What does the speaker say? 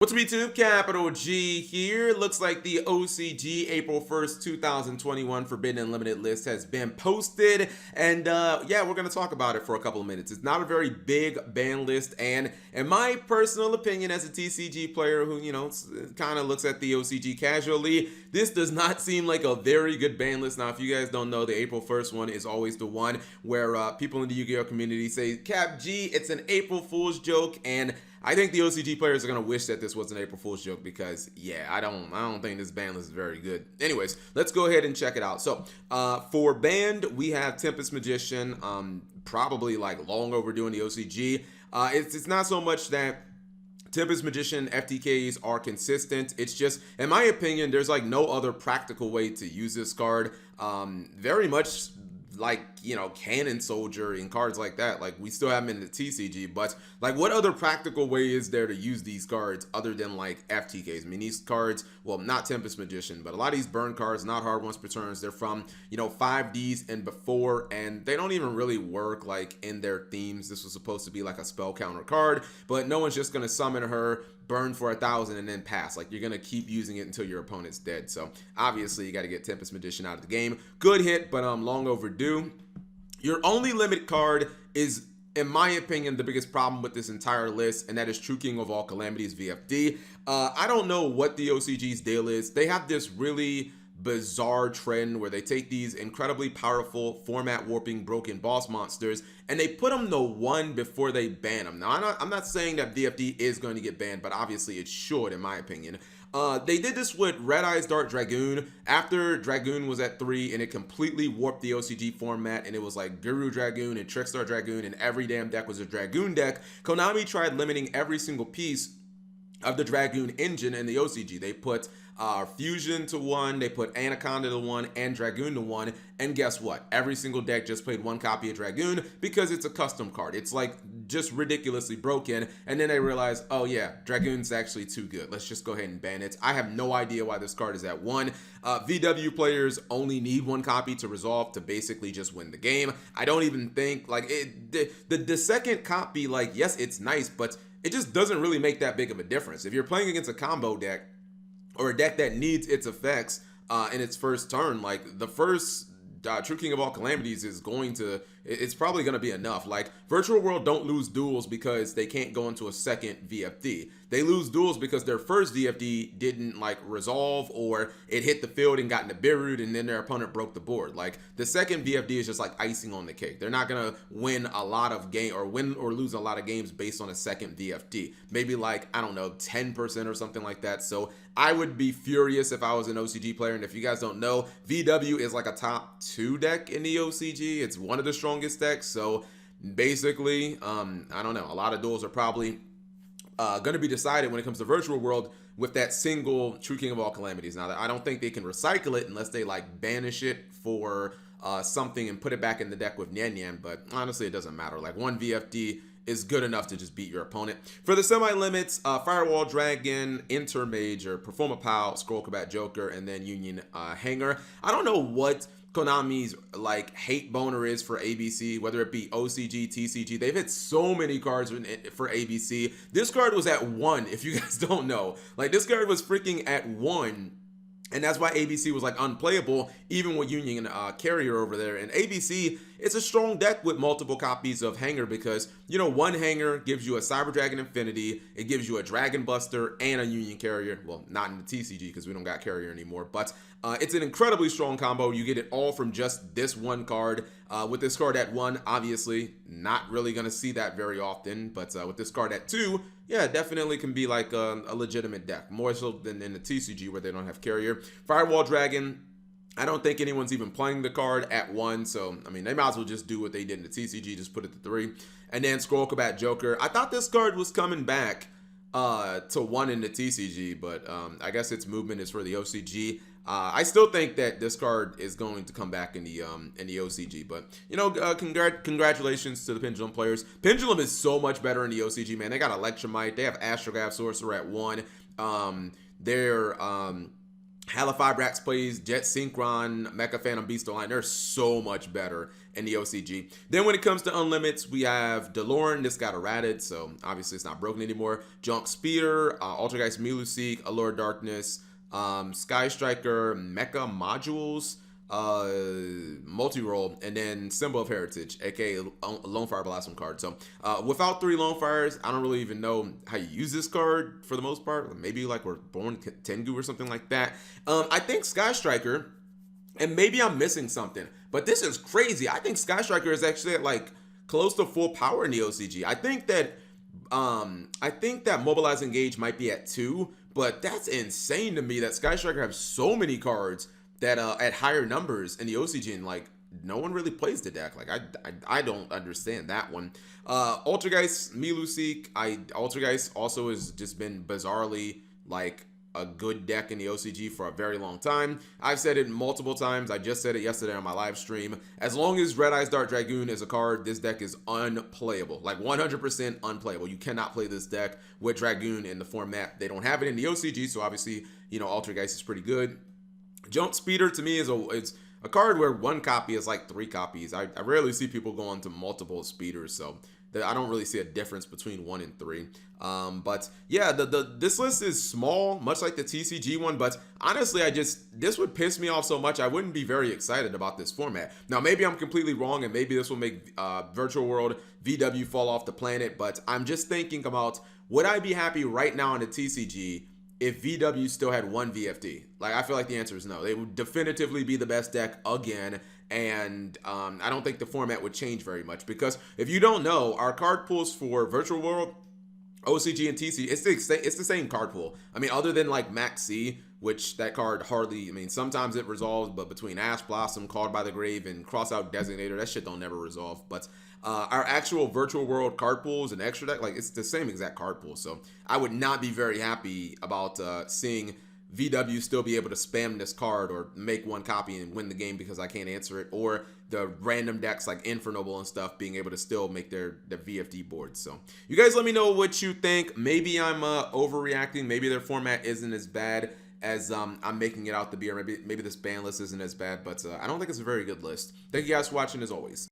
What's up YouTube? Capital G here. Looks like the OCG April 1st, 2021 Forbidden Unlimited list has been posted. And yeah, we're going to talk about it for a couple of minutes. It's not a very big ban list. And in my personal opinion, as a TCG player who, kind of looks at the OCG casually, this does not seem like a very good ban list. Now, if you guys don't know, the April 1st one is always the one where people in the Yu-Gi-Oh community say, Cap G, it's an April Fool's joke. And I think the OCG players are gonna wish that this was an April Fool's joke because, yeah, I don't think this ban list is very good. Anyways, let's go ahead and check it out. So, for banned, we have Tempest Magician, probably like long overdue in the OCG. It's not so much that Tempest Magician FTKs are consistent. It's just, in my opinion, there's like no other practical way to use this card. Very much like, Cannon Soldier and cards like that. Like, we still have them in the TCG, but like, what other practical way is there to use these cards other than like FTKs? I mean, these cards, well, not Tempest Magician, but a lot of these burn cards, not hard ones per turns, they're from 5Ds and before, and they don't even really work like in their themes. This was supposed to be like a spell counter card, but no one's just gonna summon her, burn for 1,000 and then pass. Like, you're gonna keep using it until your opponent's dead. So obviously you got to get Tempest Magician out of the game. Good hit, but long overdue. Your only limit card is, in my opinion, the biggest problem with this entire list, and that is True King of All Calamities, VFD. I don't know what the OCG's deal is. They have this really bizarre trend where they take these incredibly powerful format warping broken boss monsters and they put them to 1 before they ban them. Now, I'm not saying that VFD is going to get banned, but obviously it should, in my opinion. They did this with Red Eyes Dart Dragoon after Dragoon was at 3 and it completely warped the OCG format, and it was like Guru Dragoon and Trickstar Dragoon and every damn deck was a Dragoon deck. Konami tried limiting every single piece of the Dragoon engine in the OCG. They put Fusion to 1, they put Anaconda to 1, and Dragoon to 1, and guess what? Every single deck just played 1 copy of Dragoon because it's a custom card. It's like just ridiculously broken, and then they realized, oh yeah, Dragoon's actually too good. Let's just go ahead and ban it. I have no idea why this card is at 1. VW players only need 1 copy to resolve to basically just win the game. I don't even think, like, the second copy, like, yes, it's nice, but it just doesn't really make that big of a difference. If you're playing against a combo deck or a deck that needs its effects in its first turn, like the first True King of All Calamities is it's probably going to be enough. Like, Virtual World don't lose duels because they can't go into a second VFD. They lose duels because their first VFD didn't like resolve, or it hit the field and got Nibiru'd and then their opponent broke the board. Like, the second VFD is just like icing on the cake. They're not going to win a lot of game or win or lose a lot of games based on a second VFD. Maybe like, I don't know, 10% or something like that. So I would be furious if I was an OCG player. And if you guys don't know, VW is like a top 2 deck in the OCG. It's one of the strongest decks. So basically, I don't know, a lot of duels are probably going to be decided when it comes to Virtual World with that single True King of All Calamities. Now, I don't think they can recycle it unless they like banish it for something and put it back in the deck with Nyan Nyan, but honestly it doesn't matter. Like, 1 VFD is good enough to just beat your opponent. For the semi-limits, Firewall Dragon, Intermage, or Perform a Pow, Scroll Combat Joker, and then Union Hanger. I don't know what Konami's like hate boner is for ABC, whether it be OCG, TCG. They've hit so many cards for ABC. This card was at 1, if you guys don't know. Like, this card was freaking at 1. And that's why ABC was like unplayable, even with Union Carrier over there. And ABC, it's a strong deck with multiple copies of Hanger because, 1 Hanger gives you a Cyber Dragon Infinity, it gives you a Dragon Buster, and a Union Carrier. Well, not in the TCG because we don't got Carrier anymore, but it's an incredibly strong combo. You get it all from just this 1 card. With this card at 1, obviously, not really going to see that very often, but with this card at 2, yeah, definitely can be like a legitimate deck, more so than in the TCG where they don't have Carrier. Firewall Dragon, I don't think anyone's even playing the card at 1, so, I mean, they might as well just do what they did in the TCG, just put it to 3. And then Scroll Combat Joker. I thought this card was coming back to 1 in the TCG, but I guess its movement is for the OCG. I still think that this card is going to come back in the OCG, but congratulations to the Pendulum players. Pendulum is so much better in the OCG, man. They got Electromite, they have Astrograph Sorcerer at 1. Their Halifabrax plays, Jet Synchron, Mecha Phantom Beast Line. They're so much better in the OCG. Then when it comes to Unlimits, we have DeLorean. This got errated, so obviously it's not broken anymore. Junk Speeder, Altergeist Miluseek, Allure Darkness, Sky Striker, Mecha Modules, multi-roll, and then Symbol of Heritage, aka Lone Fire Blossom card. So without 3 Lone Fires, I don't really even know how you use this card for the most part. Maybe like we're born Tengu or something like that. I think Sky Striker, and maybe I'm missing something, but this is crazy. I think Sky Striker is actually at like close to full power in the OCG. I think that Mobilize Engage might be at 2, but that's insane to me that Sky Striker has so many cards that at higher numbers in the OCG, and like no one really plays the deck. Like I don't understand that one. Altergeist Miluseek, Altergeist also has just been bizarrely like a good deck in the OCG for a very long time. I've said it multiple times. I just said it yesterday on my live stream. As long as Red Eyes Dark Dragoon is a card, this deck is unplayable. Like 100% unplayable. You cannot play this deck with Dragoon in the format. They don't have it in the OCG, so obviously, you know, Altergeist is pretty good. Jump Speeder to me is a card where 1 copy is like 3 copies. I rarely see people go on to multiple speeders, so I don't really see a difference between 1 and 3. But yeah, this list is small, much like the TCG one, but honestly, this would piss me off so much, I wouldn't be very excited about this format. Now, maybe I'm completely wrong, and maybe this will make Virtual World VW fall off the planet, but I'm just thinking about, would I be happy right now in the TCG if VW still had 1 VFD? Like, I feel like the answer is no. They would definitively be the best deck again, and I don't think the format would change very much, because if you don't know, our card pools for Virtual World, OCG, and TC, it's the same card pool. I mean, other than like Max C, which that card hardly, I mean, sometimes it resolves, but between Ash Blossom, Called by the Grave, and Crossout Designator, that shit don't never resolve. But our actual Virtual World card pools and extra deck, like, it's the same exact card pool. So I would not be very happy about seeing VW still be able to spam this card or make 1 copy and win the game because I can't answer it, or the random decks like Infernoble and stuff being able to still make their VFD boards. So you guys let me know what you think. Maybe I'm overreacting. Maybe their format isn't as bad as I'm making it out to be, or maybe this ban list isn't as bad, but I don't think it's a very good list. Thank you guys for watching, as always.